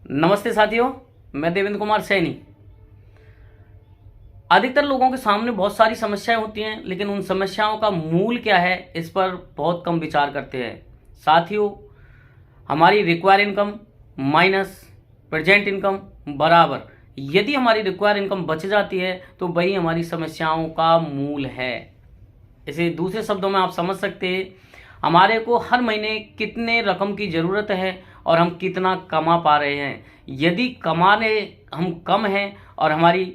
नमस्ते साथियों, मैं देवेंद्र कुमार सैनी। अधिकतर लोगों के सामने बहुत सारी समस्याएं होती हैं, लेकिन उन समस्याओं का मूल क्या है इस पर बहुत कम विचार करते हैं। साथियों, हमारी require income minus present income बराबर, यदि हमारी रिक्वायर इनकम बच जाती है तो वही हमारी समस्याओं का मूल है। इसे दूसरे शब्दों में आप समझ सकते हैं, हमारे को हर महीने कितने रकम की ज़रूरत है और हम कितना कमा पा रहे हैं। यदि कमाने हम कम हैं और हमारी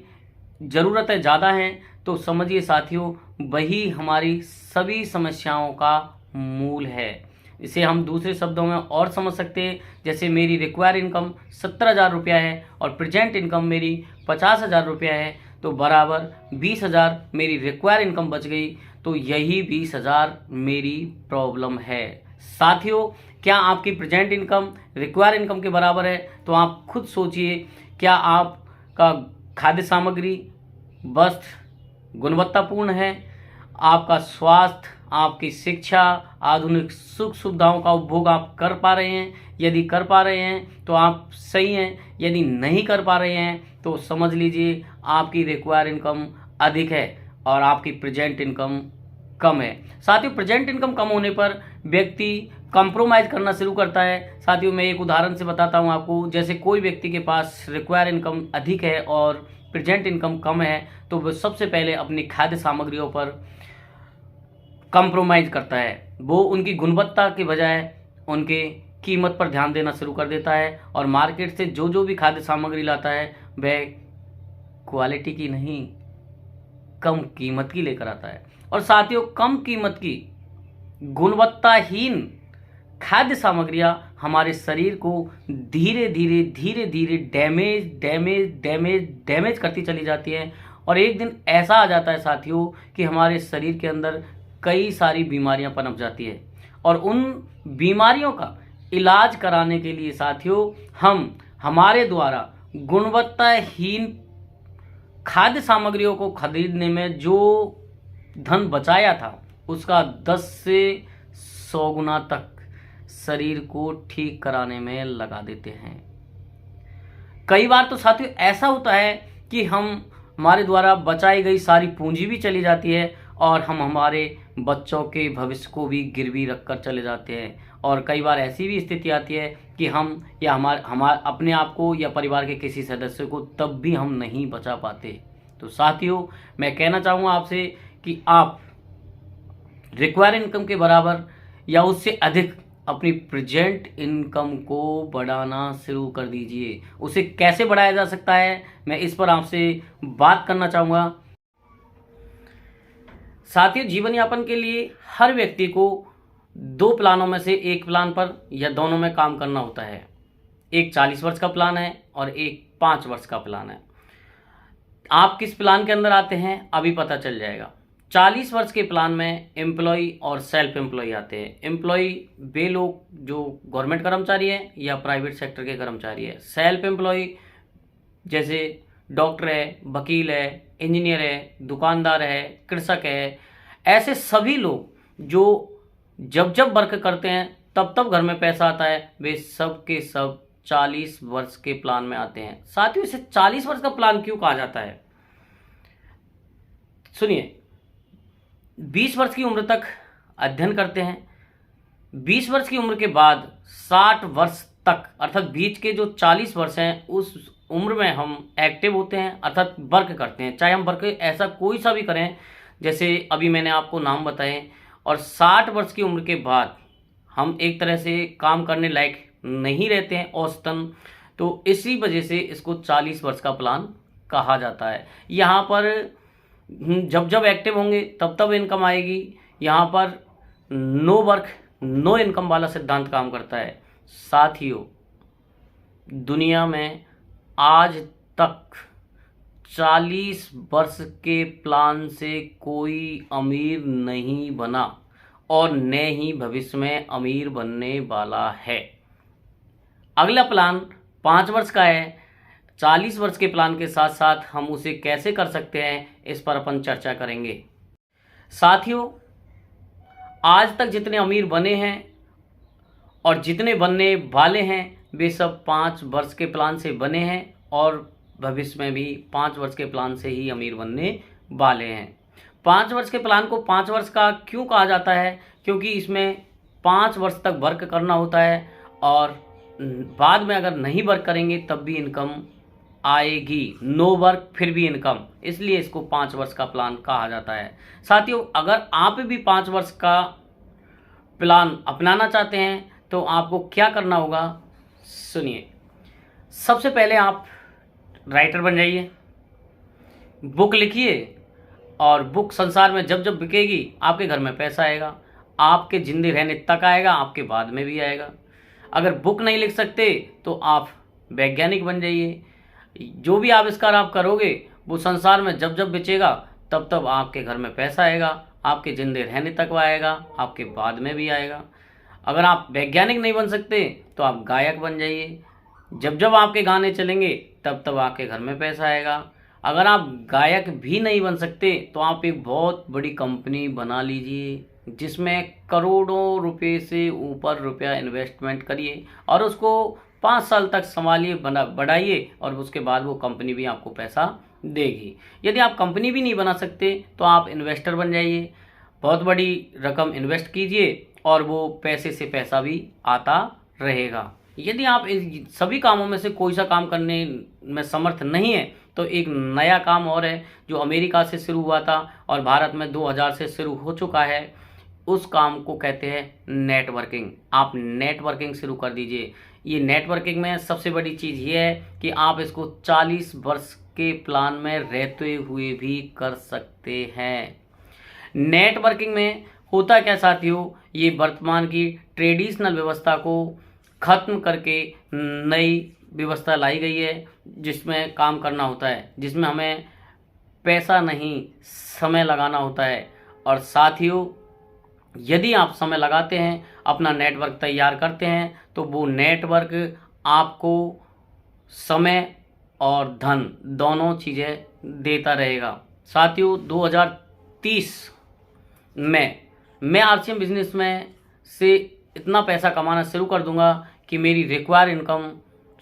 ज़रूरतें ज़्यादा हैं तो समझिए साथियों, वही हमारी सभी समस्याओं का मूल है। इसे हम दूसरे शब्दों में और समझ सकते हैं, जैसे मेरी रिक्वायर इनकम 70,000 रुपया है और प्रेजेंट इनकम मेरी 50,000 रुपया है, तो बराबर 20,000 मेरी रिक्वायर इनकम बच गई, तो यही 20,000 मेरी प्रॉब्लम है। साथियों, क्या आपकी प्रेजेंट इनकम रिक्वायर इनकम के बराबर है? तो आप खुद सोचिए, क्या आपका खाद्य सामग्री, वस्त्र गुणवत्तापूर्ण है? आपका स्वास्थ्य, आपकी शिक्षा, आधुनिक सुख सुविधाओं का उपभोग आप कर पा रहे हैं? यदि कर पा रहे हैं तो आप सही हैं, यदि नहीं कर पा रहे हैं तो समझ लीजिए आपकी रिक्वायर इनकम अधिक है और आपकी प्रेजेंट इनकम कम है। साथियों, प्रेजेंट इनकम कम होने पर व्यक्ति कंप्रोमाइज़ करना शुरू करता है। साथियों, मैं एक उदाहरण से बताता हूं आपको। जैसे कोई व्यक्ति के पास रिक्वायर इनकम अधिक है और प्रेजेंट इनकम कम है, तो वह सबसे पहले अपनी खाद्य सामग्रियों पर कंप्रोमाइज़ करता है। वो उनकी गुणवत्ता के बजाय उनके कीमत पर ध्यान देना शुरू कर देता है और मार्केट से जो जो भी खाद्य सामग्री लाता है वह क्वालिटी की नहीं, कम कीमत की लेकर आता है। और साथियों, कम कीमत की गुणवत्ताहीन खाद्य सामग्रियां हमारे शरीर को धीरे धीरे डैमेज डैमेज डैमेज डैमेज करती चली जाती है और एक दिन ऐसा आ जाता है साथियों कि हमारे शरीर के अंदर कई सारी बीमारियां पनप जाती है। और उन बीमारियों का इलाज कराने के लिए साथियों, हम हमारे द्वारा गुणवत्ताहीन खाद्य सामग्रियों को खरीदने में जो धन बचाया था उसका 10 से 100 गुना तक शरीर को ठीक कराने में लगा देते हैं। कई बार तो साथियों ऐसा होता है कि हमारे द्वारा बचाई गई सारी पूंजी भी चली जाती है और हम हमारे बच्चों के भविष्य को भी गिरवी रखकर चले जाते हैं। और कई बार ऐसी भी स्थिति आती है कि हम या हमारे अपने आप को या परिवार के किसी सदस्य को तब भी हम नहीं बचा पाते। तो साथियों, मैं कहना चाहूँगा आपसे कि आप रिक्वायर इनकम के बराबर या उससे अधिक अपनी प्रेजेंट इनकम को बढ़ाना शुरू कर दीजिए। उसे कैसे बढ़ाया जा सकता है, मैं इस पर आपसे बात करना चाहूँगा। साथियों, जीवन यापन के लिए हर व्यक्ति को 2 प्लानों में से एक प्लान पर या दोनों में काम करना होता है। एक 40 वर्ष का प्लान है और एक 5 वर्ष का प्लान है। आप किस प्लान के अंदर आते हैं अभी पता चल जाएगा। 40 वर्ष के प्लान में एम्प्लॉय और सेल्फ एम्प्लॉय आते हैं। एम्प्लॉय वे लोग जो गवर्नमेंट कर्मचारी हैं या प्राइवेट सेक्टर के कर्मचारी हैं। सेल्फ एम्प्लॉय जैसे डॉक्टर है, वकील है, इंजीनियर है, दुकानदार है, कृषक है, ऐसे सभी लोग जो जब जब वर्क करते हैं तब तब घर में पैसा आता है, वे सब के सब 40 वर्ष के प्लान में आते हैं। साथियों, इसे 40 वर्ष का प्लान क्यों कहा जाता है? सुनिए, 20 वर्ष की उम्र तक अध्ययन करते हैं। 20 वर्ष की उम्र के बाद 60 वर्ष तक, अर्थात बीच के जो 40 वर्ष हैं उस उम्र में हम एक्टिव होते हैं, अर्थात वर्क करते हैं। चाहे हम वर्क ऐसा कोई सा भी करें, जैसे अभी मैंने आपको नाम बताए। और 60 वर्ष की उम्र के बाद हम एक तरह से काम करने लायक नहीं रहते हैं औसतन, तो इसी वजह से इसको 40 वर्ष का प्लान कहा जाता है। यहाँ पर जब जब एक्टिव होंगे तब तब इनकम आएगी। यहाँ पर नो वर्क नो इनकम वाला सिद्धांत काम करता है। साथियों, दुनिया में आज तक 40 वर्ष के प्लान से कोई अमीर नहीं बना और न ही भविष्य में अमीर बनने वाला है। अगला प्लान 5 वर्ष का है। 40 वर्ष के प्लान के साथ साथ हम उसे कैसे कर सकते हैं इस पर अपन चर्चा करेंगे। साथियों, आज तक जितने अमीर बने हैं और जितने बनने वाले हैं वे सब 5 वर्ष के प्लान से बने हैं और भविष्य में भी 5 वर्ष के प्लान से ही अमीर बनने वाले हैं। 5 वर्ष के प्लान को 5 वर्ष का क्यों कहा जाता है? क्योंकि इसमें 5 वर्ष तक वर्क करना होता है और बाद में अगर नहीं वर्क करेंगे तब भी इनकम आएगी। नो वर्क फिर भी इनकम, इसलिए इसको 5 वर्ष का प्लान कहा जाता है। साथियों, अगर आप भी 5 वर्ष का प्लान अपनाना चाहते हैं तो आपको क्या करना होगा, सुनिए। सबसे पहले आप राइटर बन जाइए, बुक लिखिए और बुक संसार में जब जब बिकेगी आपके घर में पैसा आएगा, आपके जिंदे रहने तक आएगा, आपके बाद में भी आएगा। अगर बुक नहीं लिख सकते तो आप वैज्ञानिक बन जाइए, जो भी आविष्कार आप करोगे वो संसार में जब जब बेचेगा तब तब आपके घर में पैसा आएगा, आपके जिंदे रहने तक वो आएगा, आपके बाद में भी आएगा। अगर आप वैज्ञानिक नहीं बन सकते तो आप गायक बन जाइए, जब जब आपके गाने चलेंगे तब तब आपके घर में पैसा आएगा। अगर आप गायक भी नहीं बन सकते तो आप एक बहुत बड़ी कंपनी बना लीजिए जिसमें करोड़ों रुपए से ऊपर रुपया इन्वेस्टमेंट करिए और उसको 5 साल तक संभालिए, बढ़ाइए और उसके बाद वो कंपनी भी आपको पैसा देगी। यदि आप कंपनी भी नहीं बना सकते तो आप इन्वेस्टर बन जाइए, बहुत बड़ी रकम इन्वेस्ट कीजिए और वो पैसे से पैसा भी आता रहेगा। यदि आप इन सभी कामों में से कोई सा काम करने में समर्थ नहीं है तो एक नया काम और है जो अमेरिका से शुरू हुआ था और भारत में 2000 से शुरू हो चुका है। उस काम को कहते हैं नेटवर्किंग। आप नेटवर्किंग शुरू कर दीजिए। ये नेटवर्किंग में सबसे बड़ी चीज़ ये है कि आप इसको 40 वर्ष के प्लान में रहते हुए भी कर सकते हैं। नेटवर्किंग में होता क्या साथियों, ये वर्तमान की ट्रेडिशनल व्यवस्था को खत्म करके नई व्यवस्था लाई गई है जिसमें काम करना होता है, जिसमें हमें पैसा नहीं समय लगाना होता है। और साथियों, यदि आप समय लगाते हैं, अपना नेटवर्क तैयार करते हैं तो वो नेटवर्क आपको समय और धन दोनों चीज़ें देता रहेगा। साथियों, 2030 में मैं आरसीएम बिजनेस में से इतना पैसा कमाना शुरू कर दूंगा कि मेरी रिक्वायर इनकम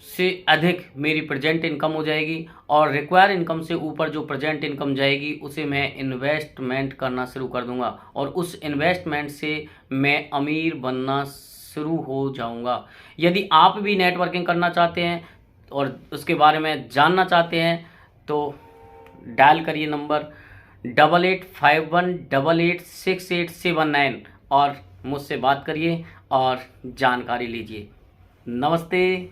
से अधिक मेरी प्रेजेंट इनकम हो जाएगी और रिक्वायर इनकम से ऊपर जो प्रेजेंट इनकम जाएगी उसे मैं इन्वेस्टमेंट करना शुरू कर दूंगा और उस इन्वेस्टमेंट से मैं अमीर बनना शुरू हो जाऊंगा। यदि आप भी नेटवर्किंग करना चाहते हैं और उसके बारे में जानना चाहते हैं तो डायल करिए नंबर 8851886879 और मुझसे बात करिए और जानकारी लीजिए। नमस्ते।